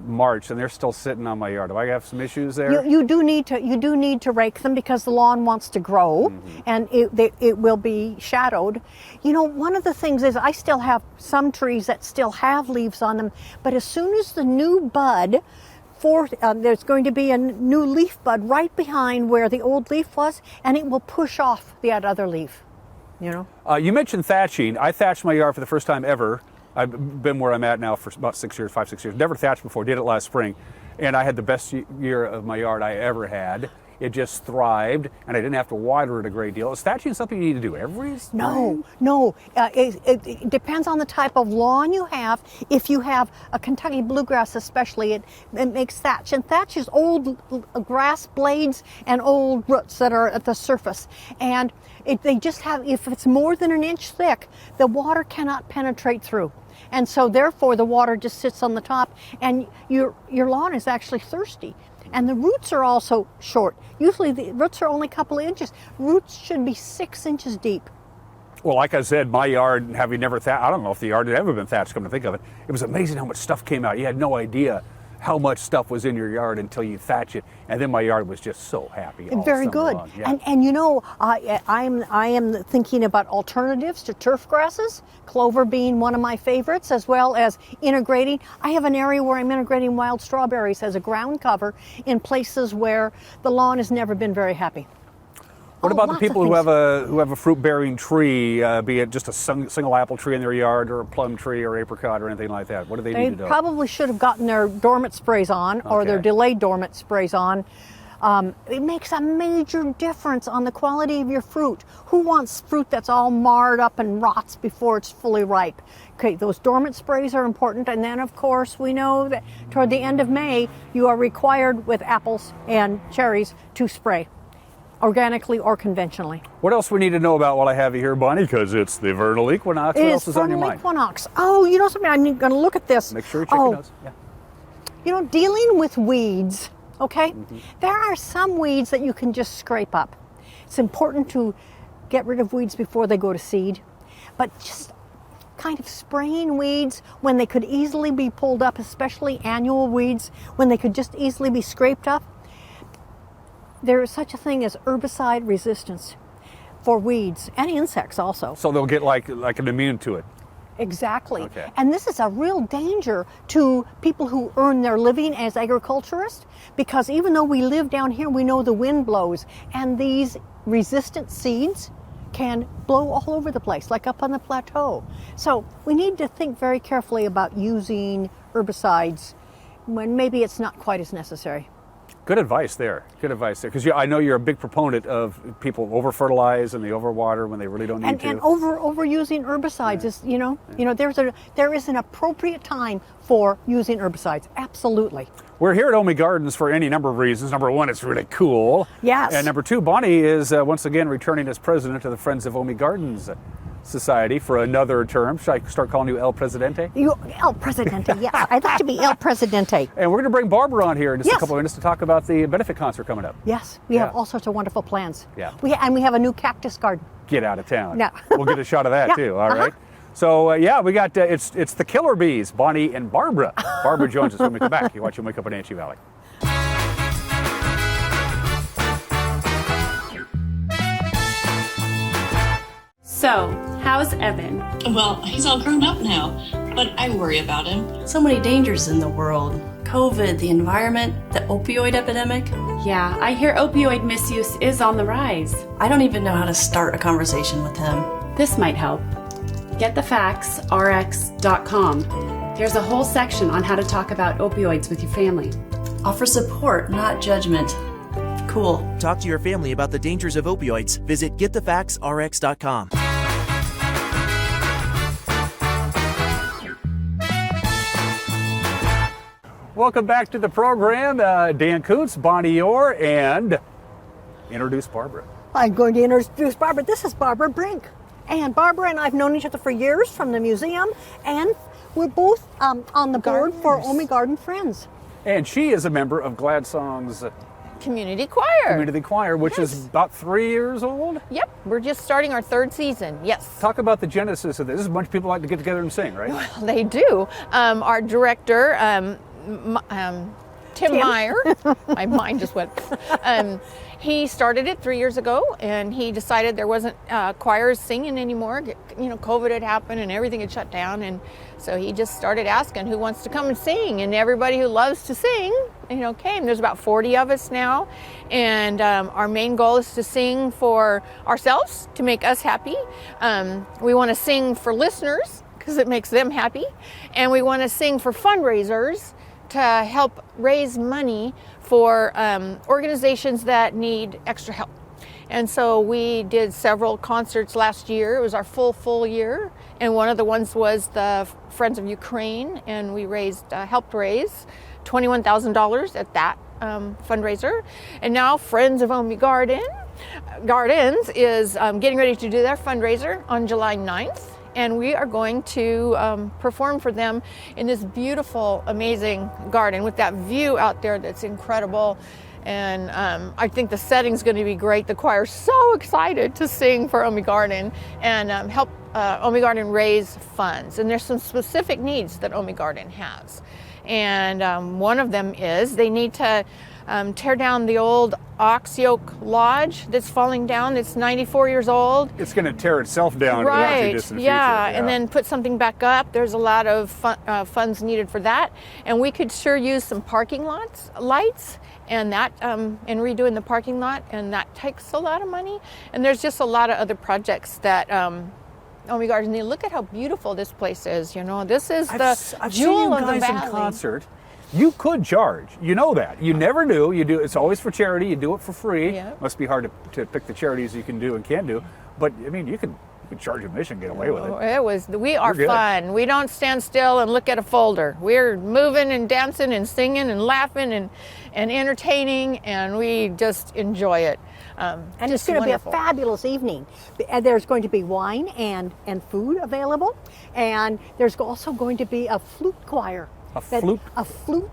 March, and they're still sitting on my yard. Do I have some issues there? You do need to rake them because the lawn wants to grow, and it will be shadowed. You know, one of the things is I still have some trees that still have leaves on them, but as soon as the new bud there's going to be a new leaf bud right behind where the old leaf was, and it will push off that other leaf, you know. You mentioned thatching. I thatched my yard for the first time ever. I've been where I'm at now for about 6 years, 5-6 years. Never thatched before, did it last spring. And I had the best year of my yard I ever had. It just thrived, and I didn't have to water it a great deal. Is thatching something you need to do every spring? No. It depends on the type of lawn you have. If you have a Kentucky bluegrass especially, it makes thatch. And thatch is old grass blades and old roots that are at the surface. And they just have, if it's more than an inch thick, the water cannot penetrate through. And so therefore the water just sits on the top, and your lawn is actually thirsty. And the roots are also short. Usually the roots are only a couple of inches. Roots should be 6 inches deep. Well, like I said, my yard, having never thatched, I don't know if the yard had ever been thatched, come to think of it. It was amazing how much stuff came out. You had no idea how much stuff was in your yard until you thatch it. And then my yard was just so happy. Very good. Yeah. And you know, I am thinking about alternatives to turf grasses, clover being one of my favorites, as well as integrating. I have an area where I'm integrating wild strawberries as a ground cover in places where the lawn has never been very happy. What about the people who have a fruit-bearing tree, be it just a single apple tree in their yard, or a plum tree, or apricot, or anything like that? What do they need to do? They probably should have gotten their dormant sprays on, or their delayed dormant sprays on. It makes a major difference on the quality of your fruit. Who wants fruit that's all marred up and rots before it's fully ripe? Okay, those dormant sprays are important. And then, of course, we know that toward the end of May, you are required with apples and cherries to spray, organically or conventionally. What else we need to know about while I have you here, Bonnie? Because it's the vernal equinox. What else is on your mind? Equinox. Oh, you know something? I'm going to look at this. Make sure you check your notes. Yeah. You know, dealing with weeds, okay? There are some weeds that you can just scrape up. It's important to get rid of weeds before they go to seed, but just kind of spraying weeds when they could easily be pulled up, especially annual weeds, when they could just easily be scraped up. There is such a thing as herbicide resistance for weeds and insects also. So they'll get like an immune to it. Exactly. Okay. And this is a real danger to people who earn their living as agriculturists, because even though we live down here, we know the wind blows, and these resistant seeds can blow all over the place, like up on the plateau. So we need to think very carefully about using herbicides when maybe it's not quite as necessary. Good advice there. Good advice there. Because I know you're a big proponent of people over-fertilize and they overwater when they really don't need to. And overusing herbicides is, you know, there is an appropriate time for using herbicides. Absolutely. We're here at Omi Gardens for any number of reasons. Number one, it's really cool. Yes. And number two, Bonnie is once again returning as president of the Friends of Omi Gardens Society for another term. Should I start calling you El Presidente? El Presidente, yes. I'd like to be El Presidente. And we're going to bring Barbara on here in just a couple of minutes to talk about the benefit concert coming up. Yes, we have all sorts of wonderful plans. Yeah. And we have a new cactus garden. Get out of town. No. We'll get a shot of that too, all right? So, we got, it's the Killer Bees, Bonnie and Barbara. Barbara joins us when we come back. You're watching Wake Up in Wenatchee Valley. So, How's Evan? Well, he's all grown up now, but I worry about him. So many dangers in the world. COVID, the environment, the opioid epidemic. Yeah, I hear opioid misuse is on the rise. I don't even know how to start a conversation with him. This might help. GetTheFactsRx.com. There's a whole section on how to talk about opioids with your family. Offer support, not judgment. Cool. Talk to your family about the dangers of opioids. Visit GetTheFactsRx.com. Welcome back to the program. Dan Kuntz, Bonnie Orr, and introduce Barbara. I'm going to introduce Barbara. This is Barbara Brink. And Barbara and I have known each other for years from the museum, and we're both on the board for Omi Garden Friends. And she is a member of Gladsong's Community Choir. Which is about 3 years old? Yep, we're just starting our third season, yes. Talk about the genesis of this. This is a bunch of people like to get together and sing, right? Well, they do. Our director, Tim Meyer, my mind just went, he started it 3 years ago, and he decided there wasn't choirs singing anymore. You know, COVID had happened and everything had shut down, and so he just started asking who wants to come and sing, and everybody who loves to sing, you know, came. There's about 40 of us now, and our main goal is to sing for ourselves, to make us happy. We want to sing for listeners, because it makes them happy, and we want to sing for fundraisers to help raise money for organizations that need extra help. And so we did several concerts last year. It was our full year, and one of the ones was the Friends of Ukraine, and we helped raise $21,000 at that fundraiser. And now Friends of Omi Gardens is getting ready to do their fundraiser on July 9th. And we are going to perform for them in this beautiful, amazing garden with that view out there that's incredible. And I think the setting's going to be great. The choir's so excited to sing for Omi Garden and help Omi Garden raise funds. And there's some specific needs that Omi Garden has. And one of them is they need to tear down the old ox yoke lodge that's falling down. It's 94 years old. It's going to tear itself down in the not too distant future. Yeah, and then put something back up. There's a lot of funds needed for that, and we could sure use some parking lights, and that and redoing the parking lot, and that takes a lot of money. And there's just a lot of other projects that Omi Gardens need. Look at how beautiful this place is. You know, this is the jewel of the valley. I've seen you guys in concert. You could charge. You know that. You never do. You do. It's always for charity. You do it for free. Yeah. Must be hard to pick the charities you can do and can't do. But I mean, you could charge admission, get away with it. We are fun. We don't stand still and look at a folder. We're moving and dancing and singing and laughing and entertaining, and we just enjoy it. And it's going to be a fabulous evening. There's going to be wine and food available, and there's also going to be a flute choir. A flute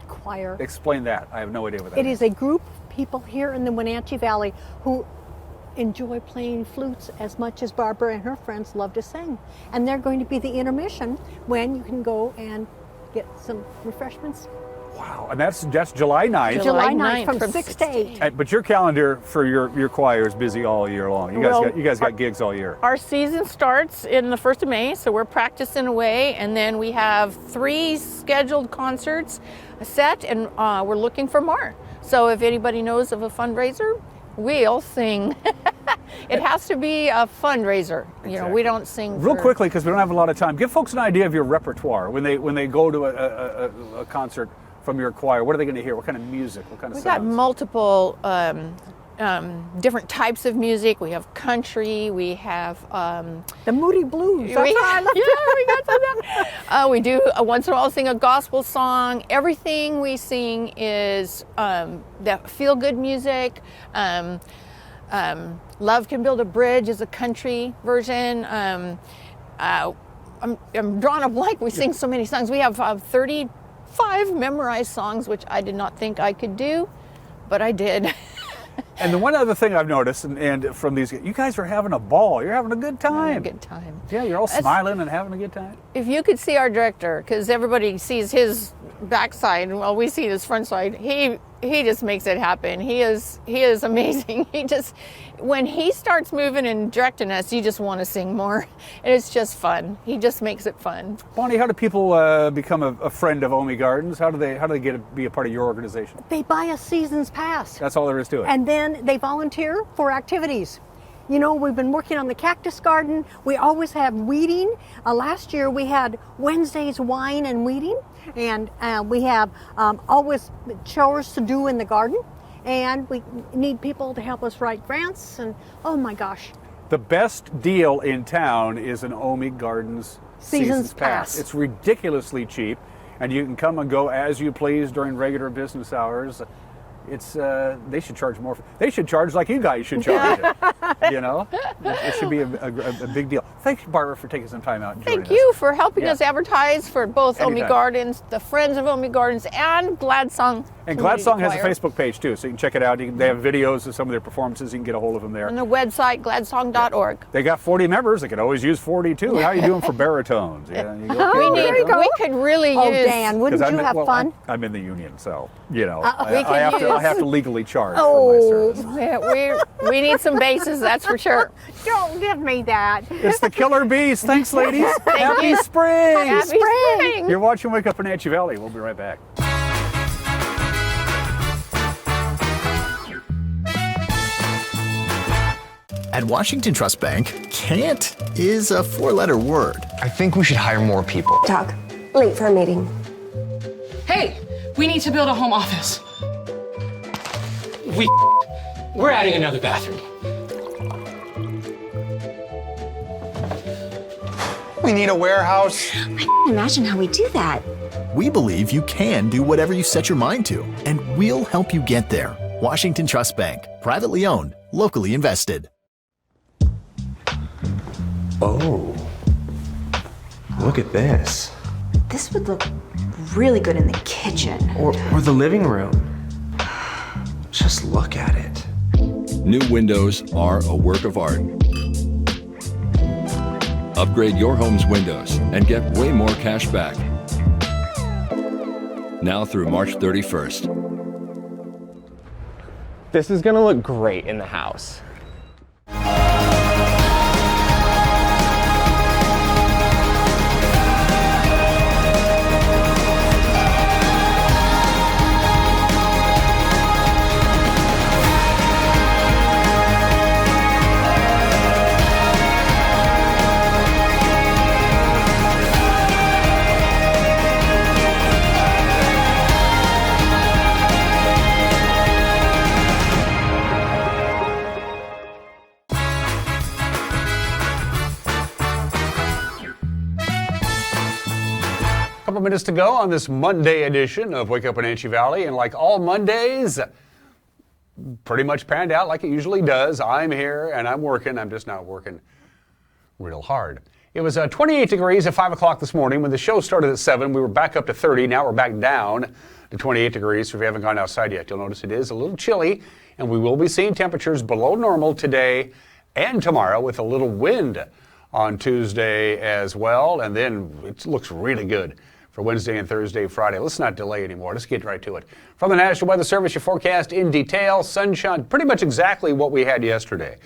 choir. Explain that. I have no idea what that is. It is a group of people here in the Wenatchee Valley who enjoy playing flutes as much as Barbara and her friends love to sing. And they're going to be the intermission when you can go and get some refreshments. Wow, and that's July 9th. July 9th from 6 to 8. But your calendar for your choir is busy all year long. You guys got gigs all year. Our season starts in the 1st of May, so we're practicing away, and then we have 3 scheduled concerts set, and we're looking for more. So if anybody knows of a fundraiser, we'll sing. It has to be a fundraiser. You know, we don't sing real quickly because we don't have a lot of time. Give folks an idea of your repertoire when they go to a concert from your choir. What are they going to hear? What kind of music? What kind of sounds? We've got multiple different types of music. We have country. We have the Moody Blues. We got some of that. We do once in a while sing a gospel song. Everything we sing is that feel-good music. Love Can Build a Bridge is a country version. I'm drawing a blank. We sing so many songs. We have 35 memorized songs, which I did not think I could do, but I did. And the one other thing I've noticed, and from these, you guys are having a ball. You're having a good time. Having a good time. Yeah, you're all smiling and having a good time. If you could see our director, because everybody sees his backside while we see his front side. He just makes it happen. He is amazing. When he starts moving and directing us, you just want to sing more. And it's just fun. He just makes it fun. Bonnie, how do people become a friend of Omi Gardens? How do they get to be a part of your organization? They buy a season's pass. That's all there is to it. And then they volunteer for activities. You know, we've been working on the cactus garden. We always have weeding. Last year we had Wednesday's wine and weeding. And we have always chores to do in the garden. And we need people to help us write grants. And oh my gosh. The best deal in town is an Omi Gardens Season's Pass. It's ridiculously cheap. And you can come and go as you please during regular business hours. It's they should charge more. They should charge like you guys should charge. You know, it should be a big deal. Thanks, Barbara, for taking some time out and joining us. Thank you for helping us advertise for both Anytime. Omi Gardens, the Friends of Omi Gardens, and Gladsong. And Gladsong has a Choir. Facebook page too, so you can check it out. They have videos of some of their performances. You can get a hold of them there. On the website, gladsong.org. They got 40 members. They could always use 40 too. How are you doing for baritones? Yeah, you go, We could really Oh, use. Dan, wouldn't you have fun? I'm in the union, so you know We I have to legally charge for my service. Yeah, we need some bases, that's for sure. Don't give me that. It's the Killer Bees. Thanks, ladies. Thank Happy you. spring. Happy spring. You're watching Wake Up Wenatchee Valley. We'll be right back. At Washington Trust Bank, can't is a four-letter word. I think we should hire more people. Doug, late for a meeting. Hey, we need to build a home office. We're adding another bathroom. We need a warehouse. I can't imagine how we do that. We believe you can do whatever you set your mind to, and we'll help you get there. Washington Trust Bank, privately owned, locally invested. Oh, look at this. This would look really good in the kitchen. Or the living room. Just look at it. New windows are a work of art. Upgrade your home's windows and get way more cash back. Now through March 31st. This is gonna look great in the house. Couple minutes to go on this Monday edition of Wake Up Wenatchee Valley, and like all Mondays, pretty much panned out like it usually does. I'm here and I'm working. I'm just not working real hard. It was 28 degrees at 5 o'clock this morning. When the show started at 7, we were back up to 30. Now we're back down to 28 degrees. So if you haven't gone outside yet, you'll notice it is a little chilly, and we will be seeing temperatures below normal today and tomorrow with a little wind on Tuesday as well. And then it looks really good for Wednesday and Thursday, Friday. Let's not delay anymore. Let's get right to it. From the National Weather Service, your forecast in detail. Sunshine, pretty much exactly what we had yesterday.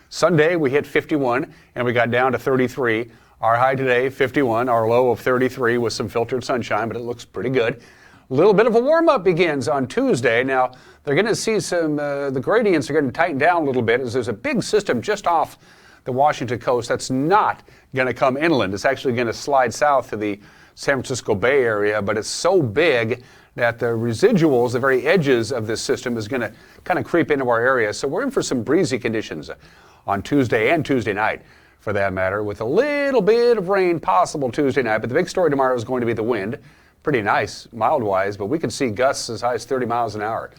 Sunday, we hit 51, and we got down to 33. Our high today, 51. Our low of 33 with some filtered sunshine, but it looks pretty good. A little bit of a warm-up begins on Tuesday. Now, they're going to see some, the gradients are going to tighten down a little bit as there's a big system just off the Washington coast that's not going to come inland. It's actually going to slide south to the San Francisco Bay Area, but it's so big that the residuals, the very edges of this system, is going to kind of creep into our area. So we're in for some breezy conditions on Tuesday and Tuesday night, for that matter, with a little bit of rain possible Tuesday night. But the big story tomorrow is going to be the wind. Pretty nice, mild-wise, but we could see gusts as high as 30 miles an hour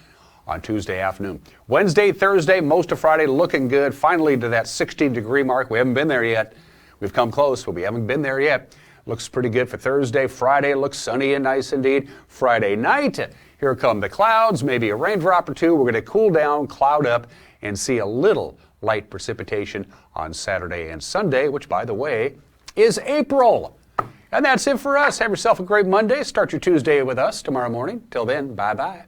on Tuesday afternoon. Wednesday, Thursday, most of Friday looking good. Finally to that 60-degree mark. We haven't been there yet. We've come close, but we haven't been there yet. Looks pretty good for Thursday. Friday looks sunny and nice indeed. Friday night, here come the clouds, maybe a raindrop or two. We're going to cool down, cloud up, and see a little light precipitation on Saturday and Sunday, which, by the way, is April. And that's it for us. Have yourself a great Monday. Start your Tuesday with us tomorrow morning. Till then, bye-bye.